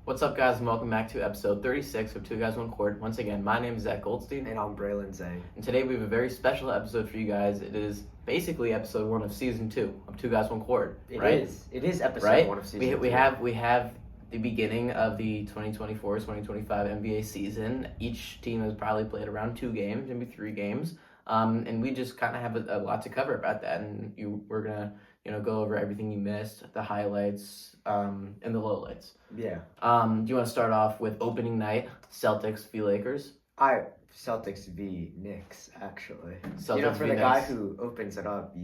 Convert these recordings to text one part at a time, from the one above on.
What's up, guys, and welcome back to episode 36 of Two Guys, One Court. Once again, my name is Zach Goldstein. And I'm Braylon. And today we have a very special episode for you guys. It is basically episode 1 of season 2 of Two Guys, One Court. It right? is. It is episode 1 of season 2. We have the beginning of the 2024-2025 NBA season. Each team has probably played around 2 games, maybe 3 games. And we just kind of have a lot to cover about that. And we're going to go over everything you missed, the highlights, and the lowlights. Yeah. Do you want to start off with opening night, Celtics v. Lakers? Celtics v. Knicks, actually. Celtics for v. the guy Knicks. who opens it up,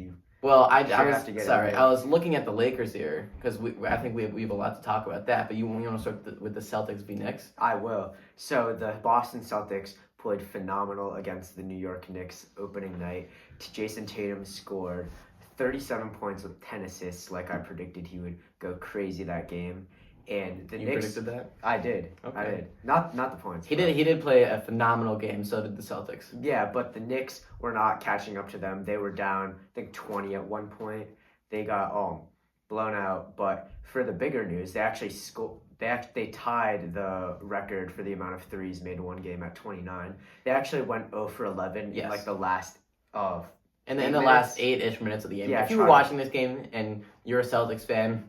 I was looking at the Lakers here because I think we have a lot to talk about that. But you want to start with the Celtics v. Knicks? I will. So the Boston Celtics played phenomenal against the New York Knicks opening night. Jason Tatum scored 37 points with 10 assists, like I predicted he would go crazy that game. And the Knicks predicted that? I did. Okay. I did. Not the points. He did play a phenomenal game, so did the Celtics. Yeah, but the Knicks were not catching up to them. They were down, I think, 20 at one point. They got blown out. But for the bigger news, they actually they tied the record for the amount of threes made in one game at 29. They actually went 0 for 11 in like the last in the last 8-ish minutes of the game. Yeah, if you were watching this game and you're a Celtics fan,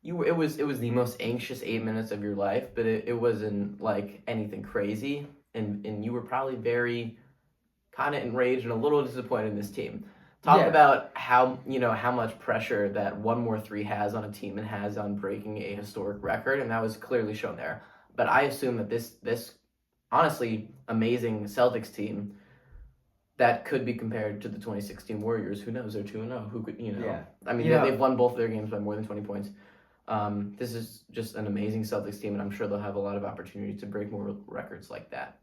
it was the most anxious 8 minutes of your life, but it wasn't like anything crazy, and you were probably very kind of enraged and a little disappointed in this team. Talk about how much pressure that one more 3 has on a team and has on breaking a historic record, and that was clearly shown there. But I assume that this honestly amazing Celtics team that could be compared to the 2016 Warriors. Who knows? They're 2-0. Who could I mean, they've won both their games by more than 20 points. This is just an amazing Celtics team, and I'm sure they'll have a lot of opportunity to break more records like that.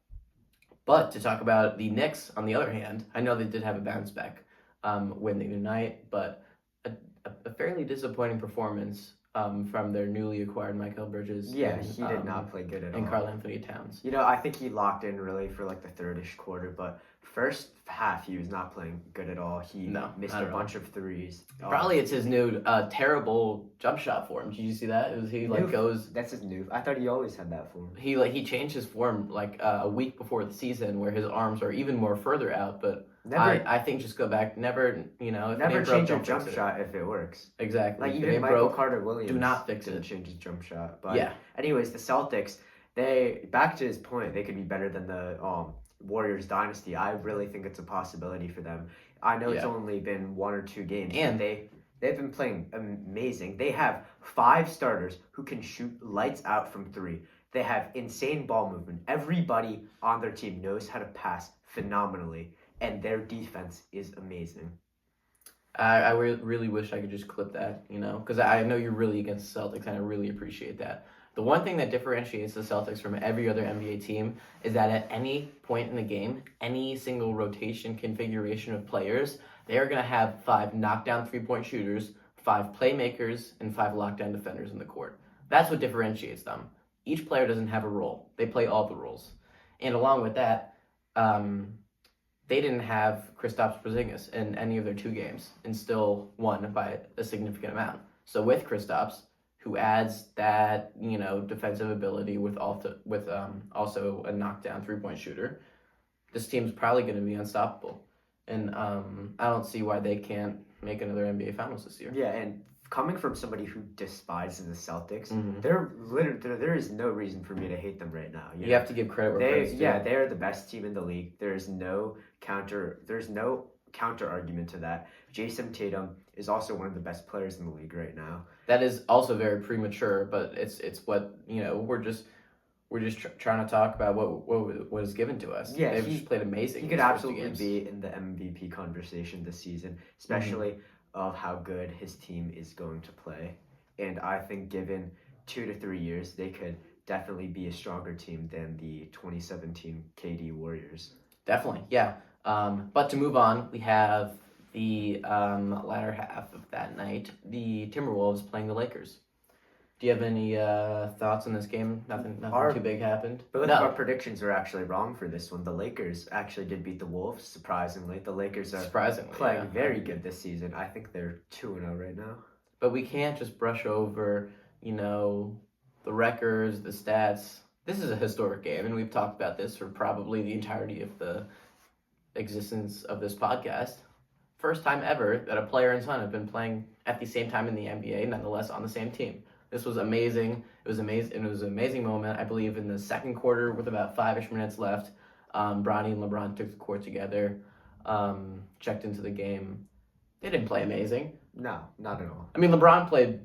But to talk about the Knicks, on the other hand, I know they did have a bounce back win the other night, but a fairly disappointing performance from their newly acquired Mikal Bridges. Yeah, he did not play good at all. And Karl Anthony Towns. I think he locked in really for like the third-ish quarter, but first half he was not playing good at all. He missed a bunch of threes. Probably it's his new terrible jump shot form. Did you see that? That's his new. I thought he always had that form. He changed his form like a week before the season, where his arms are even more further out. But I think just go back. Never change your jump shot if it works. Exactly. Like even Michael Carter Williams. Do not fix it. Didn't change his jump shot. But anyways, the Celtics. Back to his point, they could be better than the Warriors dynasty. I really think it's a possibility for them. I know it's only been 1 or 2 games, and they've been playing amazing. They have 5 starters who can shoot lights out from 3. They have insane ball movement. Everybody on their team knows how to pass phenomenally, and their defense is amazing. I really wish I could just clip that, because I know you're really against the Celtics, and I really appreciate that. The one thing that differentiates the Celtics from every other NBA team is that at any point in the game, any single rotation configuration of players, they are going to have 5 knockdown 3-point shooters, 5 playmakers, and 5 lockdown defenders in the court. That's what differentiates them. Each player doesn't have a role. They play all the roles. And along with that, they didn't have Kristaps Porzingis in any of their 2 games and still won by a significant amount. So with Kristaps, who adds that, defensive ability with also a knockdown 3-point shooter, this team's probably going to be unstoppable. And I don't see why they can't make another NBA Finals this year. Yeah, and coming from somebody who despises the Celtics, there is no reason for me to hate them right now. You have to give credit where credit's due. They're the best team in the league. There's no counter argument to that. Jason Tatum is also one of the best players in the league right now. That is also very premature, but it's what we're just trying to talk about what was given to us. Yeah, they've just played amazing. He could absolutely be in the MVP conversation this season, especially of how good his team is going to play. And I think given 2 to 3 years, they could definitely be a stronger team than the 2017 KD Warriors. Definitely, yeah. But to move on, we have the latter half of that night, the Timberwolves playing the Lakers. Do you have any thoughts on this game? Nothing too big happened. Both of our predictions were actually wrong for this one. The Lakers actually did beat the Wolves, surprisingly. The Lakers are playing very good this season. I think they're 2-0 right now. But we can't just brush over, the records, the stats. This is a historic game, and we've talked about this for probably the entirety of the existence of this podcast. First time ever that a player and son have been playing at the same time in the NBA, nonetheless on the same team. This was amazing. It was amazing. It was an amazing moment. I believe in the second quarter, with about 5-ish minutes left, Bronny and LeBron took the court together, checked into the game. They didn't play amazing. No, not at all. I mean, LeBron played,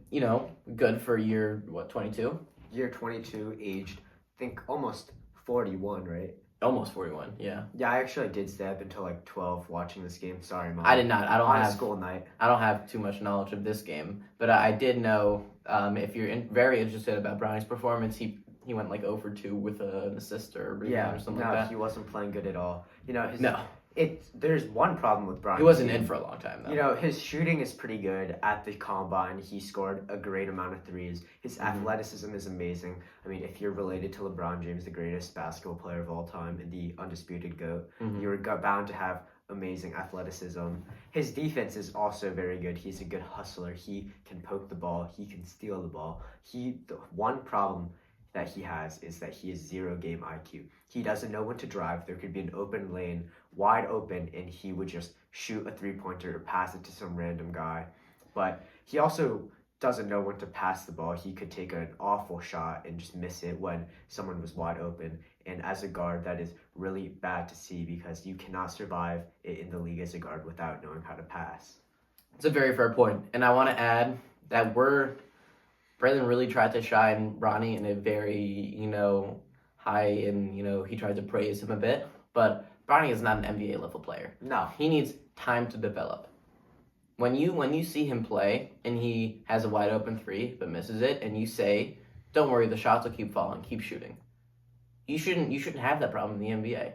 good for year 22. Year 22, aged, I think almost 41, right? Almost 41, yeah. Yeah, I actually did stay up until like 12 watching this game. Sorry, Mom. I did not. I don't on have a school night. I don't have too much knowledge of this game, but I did know. If you're very interested about Bronny's performance, he went like 0 for 2 with an assist or a rebound or something like that. He wasn't playing good at all. No. There's one problem with Bronny. He wasn't in for a long time though. His shooting is pretty good. At the combine, he scored a great amount of threes. His athleticism is amazing. I mean, if you're related to LeBron James, the greatest basketball player of all time and the undisputed GOAT, you're bound to have amazing athleticism. His defense is also very good. He's a good hustler. He can poke the ball. He can steal the ball. The one problem that he has is that he has 0 game IQ. He doesn't know when to drive. There could be an open lane, wide open, and he would just shoot a 3-pointer or pass it to some random guy. But he also doesn't know when to pass the ball. He could take an awful shot and just miss it when someone was wide open. And as a guard, that is really bad to see because you cannot survive in the league as a guard without knowing how to pass. It's a very fair point. And I want to add that Braylon really tried to shine Bronny in a very, high, and, he tried to praise him a bit. But Bronny is not an NBA level player. No. He needs time to develop. When you see him play and he has a wide open 3 but misses it, and you say, "Don't worry, the shots will keep falling, keep shooting." You shouldn't have that problem in the NBA.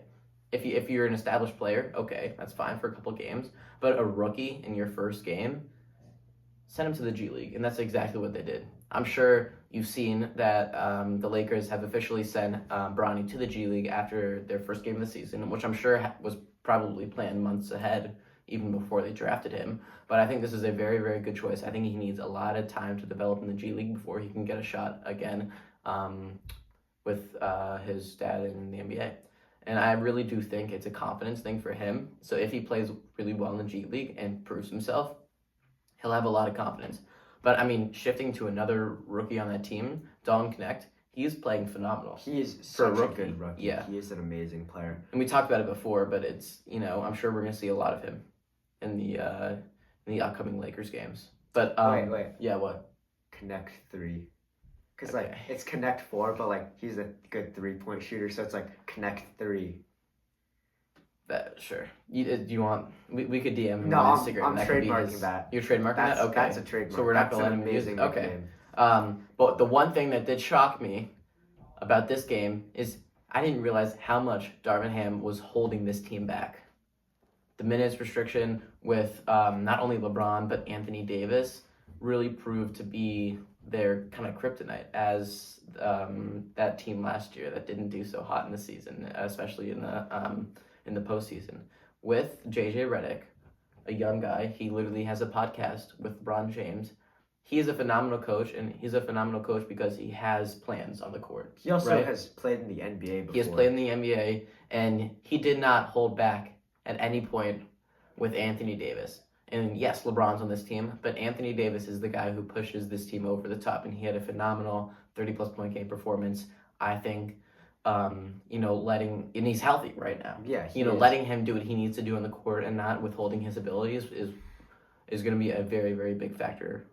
If you're an established player, okay, that's fine for a couple games. But a rookie in your first game, send him to the G League, and that's exactly what they did. I'm sure you've seen that the Lakers have officially sent Bronny to the G League after their first game of the season, which I'm sure was probably planned months ahead, even before they drafted him. But I think this is a very, very good choice. I think he needs a lot of time to develop in the G League before he can get a shot again with his dad in the NBA. And I really do think it's a confidence thing for him. So if he plays really well in the G League and proves himself, he'll have a lot of confidence. But, I mean, shifting to another rookie on that team, Dalton Knecht, he is playing phenomenal. He is such a good rookie. Yeah. He is an amazing player. And we talked about it before, but it's, I'm sure we're going to see a lot of him in the upcoming Lakers games. But Wait. Yeah, what? Connect 3. Because, it's Connect 4, but, he's a good 3-point shooter, so it's, Connect 3. Sure. Do you want... We could DM him no, on Instagram. I'm trademarking that. You're trademarking that? Okay. That's a trademark. So we're not going to let him use it? Okay. But the one thing that did shock me about this game is I didn't realize how much Darvin Ham was holding this team back. The minutes restriction with not only LeBron, but Anthony Davis really proved to be their kind of kryptonite as that team last year that didn't do so hot in the season, especially in the postseason. With JJ Redick, a young guy, he literally has a podcast with LeBron James. He is a phenomenal coach, and he's a phenomenal coach because he has plans on the court. He also has played in the NBA before. He has played in the NBA, and he did not hold back at any point with Anthony Davis. And yes, LeBron's on this team, but Anthony Davis is the guy who pushes this team over the top, and he had a phenomenal 30-plus point game performance. I think, and he's healthy right now. Yeah, letting him do what he needs to do on the court and not withholding his abilities is going to be a very, very big factor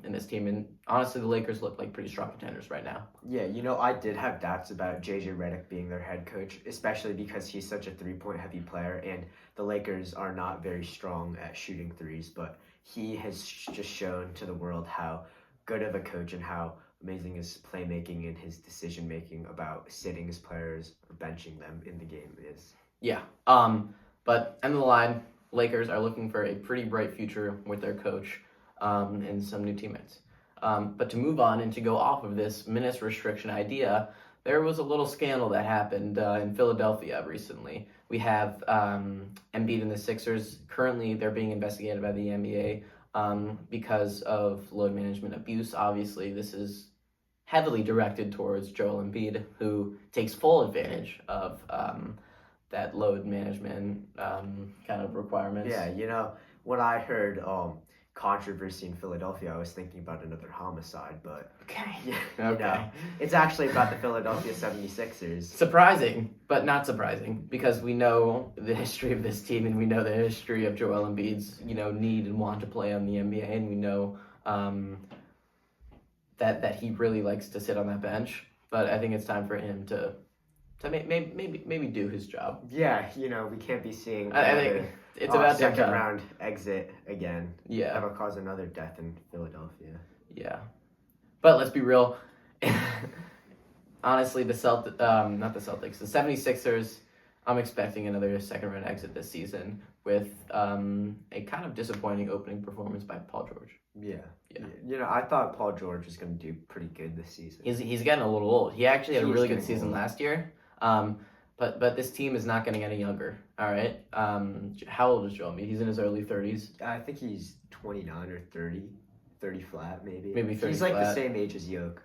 in this team. And honestly, the Lakers look like pretty strong contenders right now. Yeah, I did have doubts about JJ Redick being their head coach, especially because he's such a 3-point heavy player, and the Lakers are not very strong at shooting threes, but he has just shown to the world how good of a coach and how amazing his playmaking and his decision-making about sitting his players or benching them in the game is. Yeah, but end of the line, Lakers are looking for a pretty bright future with their coach and some new teammates. But to move on and to go off of this minutes restriction idea, there was a little scandal that happened in Philadelphia recently. We have Embiid and the Sixers. Currently, they're being investigated by the NBA because of load management abuse. Obviously, this is heavily directed towards Joel Embiid, who takes full advantage of that load management kind of requirements. Yeah, when I heard controversy in Philadelphia, I was thinking about another homicide, but Okay. Yeah, it's actually about the Philadelphia 76ers. Surprising, but not surprising, because we know the history of this team and we know the history of Joel Embiid's, need and want to play on the NBA, and we know that he really likes to sit on that bench. But I think it's time for him to maybe do his job. Yeah, we can't be seeing I think it's about second round exit again. Yeah, that'll cause another death in Philadelphia. Yeah, but let's be real. Honestly, not the Celtics, the 76ers, I'm expecting another second round exit this season with a kind of disappointing opening performance by Paul George. Yeah. I thought Paul George was going to do pretty good this season. He's getting a little old. He actually had a really good season last year. But this team is not getting any younger. All right. How old is Joel Embiid? He's in his early 30s. I think he's 29 or 30. 30 flat, maybe. Maybe 30 He's like the same age as Yoke.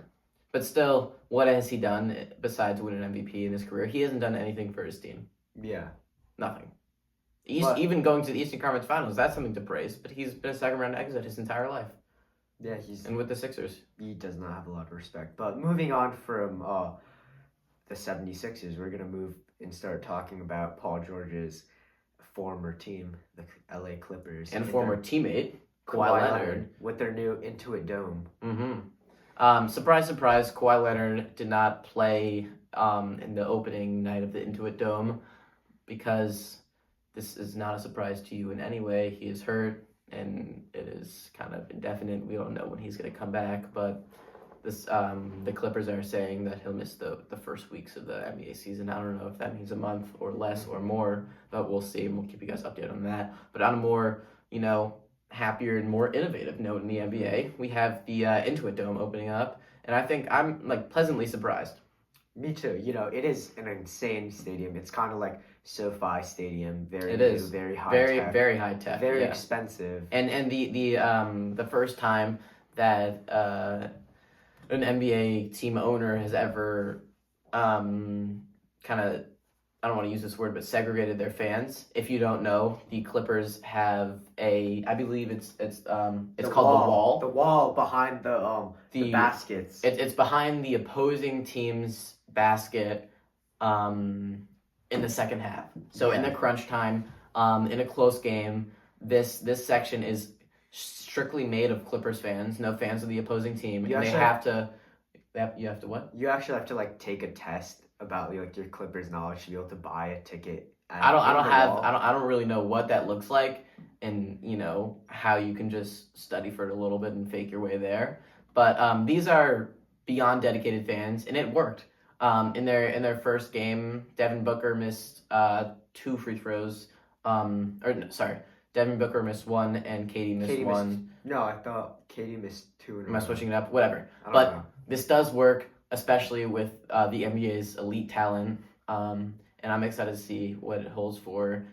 But still, what has he done besides win an MVP in his career? He hasn't done anything for his team. Yeah. Nothing. Even going to the Eastern Conference Finals, that's something to praise. But he's been a second round exit his entire life. Yeah, and with the Sixers. He does not have a lot of respect. But moving on from the 76ers, we're going to move and start talking about Paul George's former team, the LA Clippers. And former teammate, Kawhi Leonard. With their new Intuit Dome. Surprise, surprise, Kawhi Leonard did not play in the opening night of the Intuit Dome because this is not a surprise to you in any way. He is hurt, and it is kind of indefinite. We don't know when he's going to come back, but the Clippers are saying that he'll miss the first weeks of the NBA season. I don't know if that means a month or less or more, but we'll see, and we'll keep you guys updated on that. But on a more, happier and more innovative note in the NBA, we have the Intuit Dome opening up, and I think I'm pleasantly surprised. Me too. It is an insane stadium. It's kind of like SoFi Stadium. It is very high tech. Very high tech. Very expensive. And the first time that an NBA team owner has ever kind of, I don't want to use this word, but segregated their fans. If you don't know, the Clippers have I believe it's called the wall. The wall behind the baskets. It's behind the opposing team's basket in the second half. So in the crunch time, in a close game, this section is strictly made of Clippers fans, no fans of the opposing team. You have to what? You actually have to take a test about your Clippers knowledge to be able to buy a ticket. I don't really know what that looks like, and how you can just study for it a little bit and fake your way there. But these are beyond dedicated fans, and it worked. In their first game, Devin Booker missed 2 free throws. Devin Booker missed 1 and Katie missed 1. No, I thought Katie missed 2. Am I switching it up? Whatever. But this does work, especially with the NBA's elite talent. And I'm excited to see what it holds for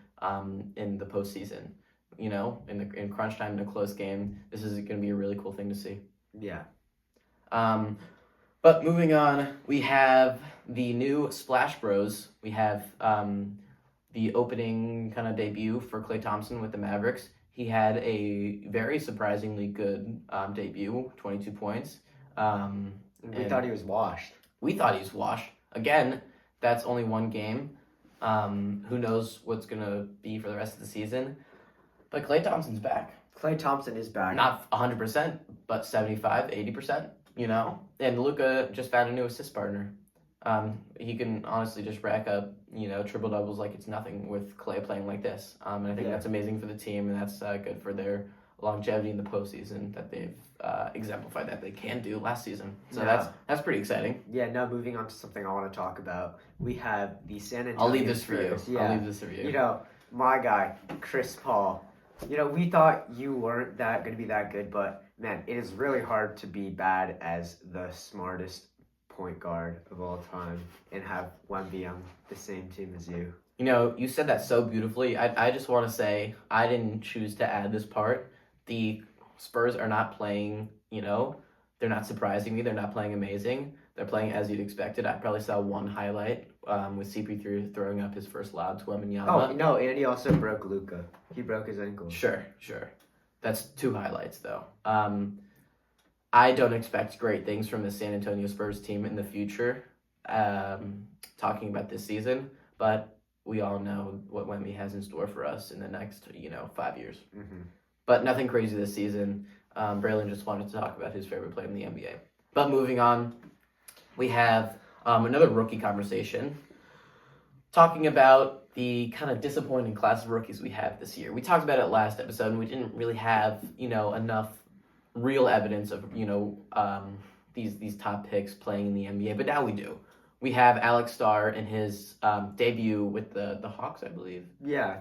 in the postseason. In crunch time, in a close game, this is going to be a really cool thing to see. Yeah. But moving on, we have the new Splash Bros. We have the opening kind of debut for Klay Thompson with the Mavericks. He had a very surprisingly good debut, 22 points. We thought he was washed. We thought he was washed. Again, that's only one game. Who knows what's going to be for the rest of the season. But Klay Thompson's back. Klay Thompson is back. Not 100%, but 75, 80%, And Luka just found a new assist partner. He can honestly just rack up, triple doubles like it's nothing with Klay playing like this. And I think that's amazing for the team, and that's good for their longevity in the postseason that they've exemplified that they can do last season. So that's pretty exciting. Yeah. Now moving on to something I want to talk about, we have the San Antonio. I'll leave this for Spurs. you. Yeah. I'll leave this for you. My guy, Chris Paul. We thought you weren't going to be that good, but man, it is really hard to be bad as the smartest point guard of all time and have Wemby on the same team as you. You said that so beautifully. I just want to say I didn't choose to add this part. The Spurs are not playing, their They're not surprising me. They're not playing amazing. They're playing as you'd expected. I probably saw one highlight with CP3 throwing up his first lob to Wembanyama. Oh, no, and he also broke Luka. He broke his ankle. Sure. That's 2 highlights, though. I don't expect great things from the San Antonio Spurs team in the future, talking about this season, but we all know what Wemby has in store for us in the next, 5 years. Mm-hmm. But nothing crazy this season. Braylon just wanted to talk about his favorite player in the NBA. But moving on, we have another rookie conversation, talking about the kind of disappointing class of rookies we have this year. We talked about it last episode, and we didn't really have, enough real evidence of, these top picks playing in the NBA, but now we do. We have Alex Starr in his debut with the Hawks, I believe. Yeah.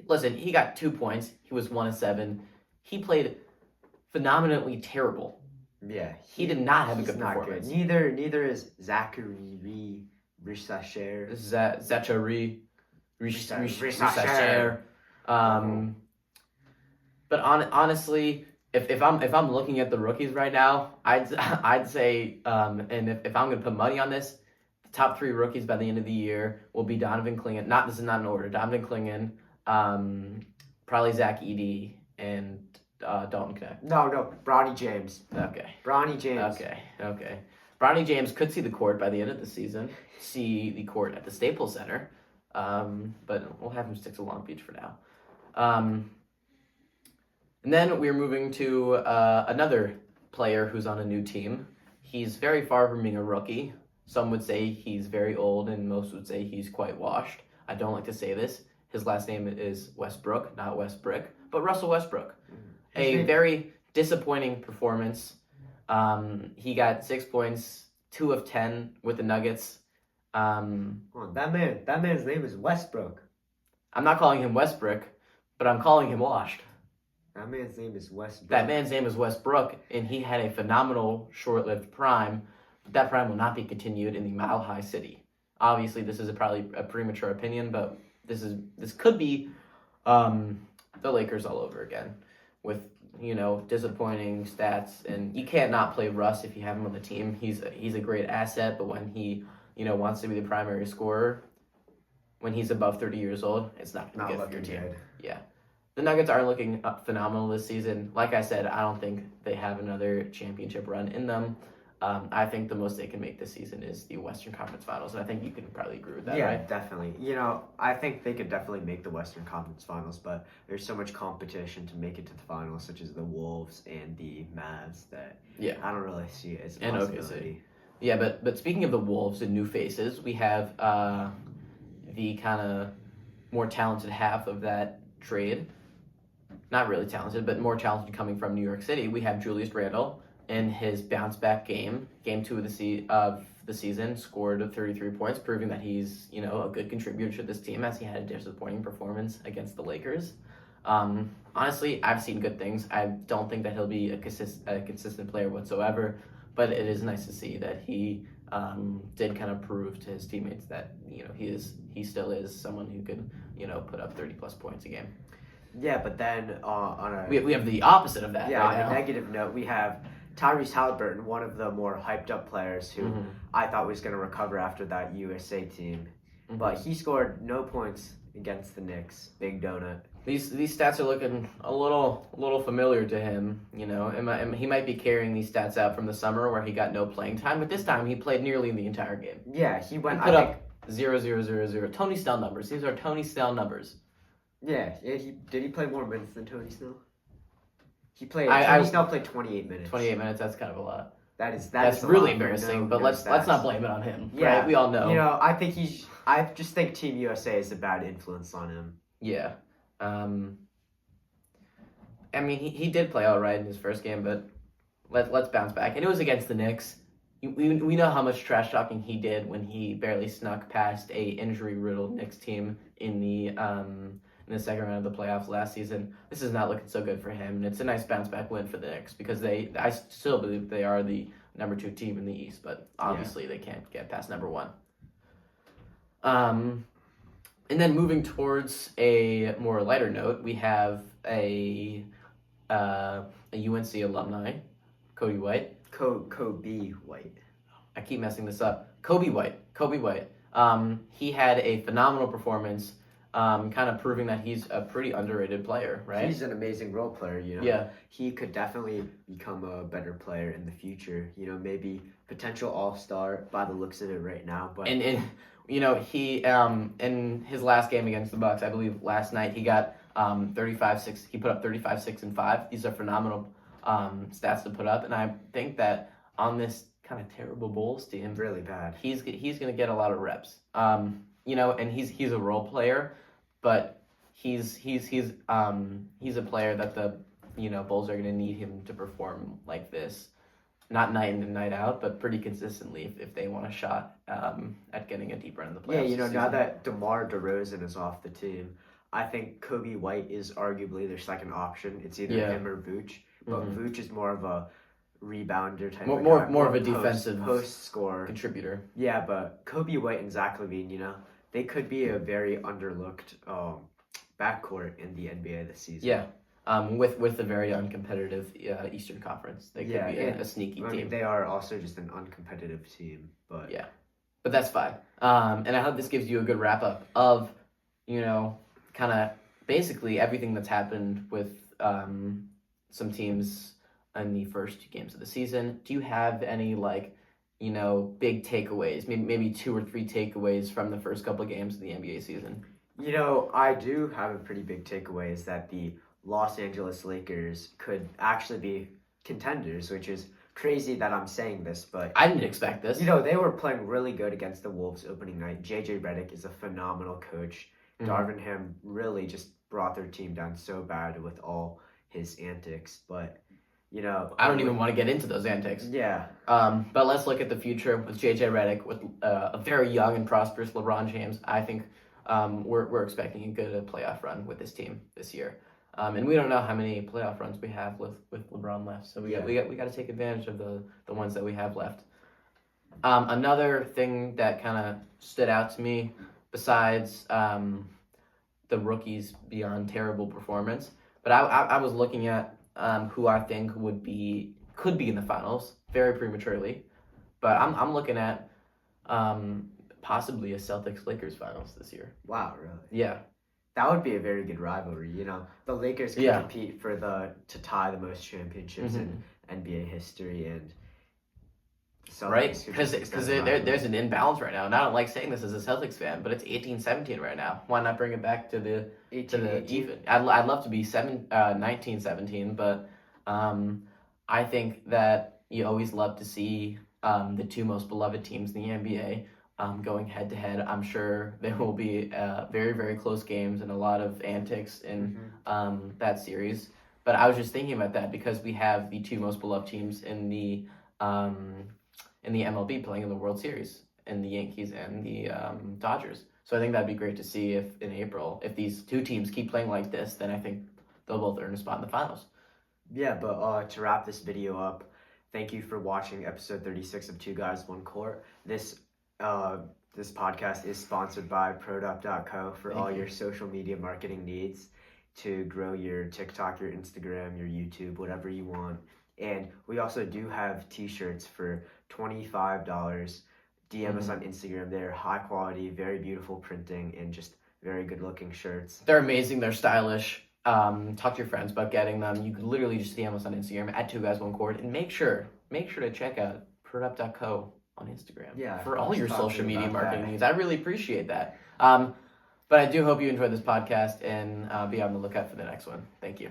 Listen, he got 2 points. He was 1 of 7. He played phenomenally terrible. Yeah. He did not have a good performance. Good. Neither is Zachary Rissacher. Zachary Rissacher. But honestly, if I'm looking at the rookies right now, I'd say, and if I'm gonna put money on this, the top 3 rookies by the end of the year will be Donovan Clingan. This is not in order. Donovan Clingan, probably Zach Edey, and Dalton Knecht. No, Bronny James. Okay. Bronny James. Okay. Bronny James could see the court by the end of the season. See the court at the Staples Center, but we'll have him stick to Long Beach for now. And then we're moving to another player who's on a new team. He's very far from being a rookie. Some would say he's very old, and most would say he's quite washed. I don't like to say this. His last name is Westbrook, not Westbrick, but Russell Westbrook. A very disappointing performance. He got 6 points, 2 of 10 with the Nuggets. That man's name is Westbrook. I'm not calling him Westbrook, but I'm calling him washed. That man's name is Westbrook. That man's name is Westbrook, and he had a phenomenal short-lived prime, but that prime will not be continued in the Mile High City. Obviously, this is probably a premature opinion, but this could be the Lakers all over again with, disappointing stats. And you can't not play Russ if you have him on the team. He's a great asset, but when he, wants to be the primary scorer, when he's above 30 years old, it's not going to be good for your team. Good. Yeah. The Nuggets are looking phenomenal this season. Like I said, I don't think they have another championship run in them. I think the most they can make this season is the Western Conference Finals, and I think you can probably agree with that, right? Yeah, definitely. I think they could definitely make the Western Conference Finals, but there's so much competition to make it to the finals, such as the Wolves and the Mavs, that I don't really see it as a possibility. Yeah, but speaking of the Wolves and new faces, we have the kind of more talented half of that trade. Not really talented, but more talented coming from New York City. We have Julius Randle in his bounce back game 2 of the season, scored 33 points, proving that he's a good contributor to this team, as he had a disappointing performance against the Lakers. Honestly, I've seen good things. I don't think that he'll be a consistent player whatsoever, but it is nice to see that he did kind of prove to his teammates that he still is someone who could put up 30 plus points a game. Yeah, but then we have the opposite of that. Yeah, right on now. a negative note, we have Tyrese Halliburton, one of the more hyped up players who I thought was going to recover after that USA team. Mm-hmm. But he scored no points against the Knicks. Big donut. These stats are looking a little familiar to him. He might be carrying these stats out from the summer where he got no playing time, but this time he played nearly the entire game. Yeah, he went. He put up 0, 0, 0, 0. Tony Snell numbers. These are Tony Snell numbers. Yeah. Did he play more minutes than Tony Snell? Tony Snell played 28 minutes. 28 minutes. That's kind of a lot. That's really embarrassing. But let's not blame it on him. Yeah, right? We all know. I just think Team USA is a bad influence on him. Yeah. He did play all right in his first game, but let's bounce back. And it was against the Knicks. We know how much trash talking he did when he barely snuck past a injury-riddled Knicks team in the second round of the playoffs last season. This is not looking so good for him, and it's a nice bounce-back win for the Knicks because I still believe they are the number 2 team in the East, but obviously they can't get past number 1. And then moving towards a more lighter note, we have a UNC alumni Cody White. Kobe White. I keep messing this up. Kobe White. He had a phenomenal performance, kind of proving that he's a pretty underrated player, right? He's an amazing role player, Yeah. He could definitely become a better player in the future. maybe potential all-star by the looks of it right now. But and he in his last game against the Bucks, I believe last night, he got 35-6. He put up 35, 6, and 5. These are phenomenal stats to put up, and I think that on this kind of terrible Bulls team, really bad, he's going to get a lot of reps. And he's a role player, but he's a player that the Bulls are going to need him to perform like this, not night in and night out, but pretty consistently if they want a shot at getting a deep run in the playoffs. Yeah, now that DeMar DeRozan is off the team, I think Kobe White is arguably their second option. It's either him or Vooch, but Vooch is more of a rebounder type of guy. More of a defensive post scorer contributor. Yeah, but Kobe White and Zach LaVine, they could be a very underlooked backcourt in the NBA this season. Yeah. With a very uncompetitive Eastern Conference, they could be a sneaky team. They are also just an uncompetitive team, but but that's fine. And I hope this gives you a good wrap up of, kind of basically everything that's happened with some teams in the first 2 games of the season. Do you have any big takeaways? Maybe 2 or 3 takeaways from the first couple of games of the NBA season. I do have a pretty big takeaway is that the Los Angeles Lakers could actually be contenders, which is crazy that I'm saying this, but I didn't expect this. They were playing really good against the Wolves opening night. JJ Redick is a phenomenal coach. Darvin Ham really just brought their team down so bad with all his antics, but I don't even want to get into those antics. Yeah. But let's look at the future with JJ Redick, with a very young and prosperous LeBron James. I think we're expecting a good playoff run with this team this year. And we don't know how many playoff runs we have with LeBron left, so we got to take advantage of the ones that we have left. Another thing that kind of stood out to me, besides the rookies beyond terrible performance, but I was looking at who I think could be in the finals very prematurely, but I'm looking at possibly a Celtics Lakers finals this year. Wow, really? Yeah. That would be a very good rivalry. The Lakers could compete to tie the most championships in NBA history, and Celtics, right? Because there's an imbalance right now, and I don't like saying this as a Celtics fan, but it's 18-17 right now. Why not bring it back to the even? I'd love to be 19-17, but I think that you always love to see the 2 most beloved teams in the NBA going head to head. I'm sure there will be very, very close games and a lot of antics in that series. But I was just thinking about that because we have the 2 most beloved teams in the MLB playing in the World Series, and the Yankees and the Dodgers. So I think that'd be great to see if in April, if these 2 teams keep playing like this, then I think they'll both earn a spot in the finals. Yeah, but to wrap this video up, thank you for watching episode 36 of 2 Guys, 1 Court. This podcast is sponsored by Product.co for all your social media marketing needs to grow your TikTok, your Instagram, your YouTube, whatever you want. And we also do have t-shirts for $25. DM us on Instagram. They're high quality, very beautiful printing, and just very good looking shirts. They're amazing. They're stylish. Talk to your friends about getting them. You can literally just DM us on Instagram at 2 Guys 1 Court, and make sure to check out Product.co on Instagram for all your social media marketing needs. I really appreciate that. But I do hope you enjoyed this podcast, and be on the lookout for the next one. Thank you.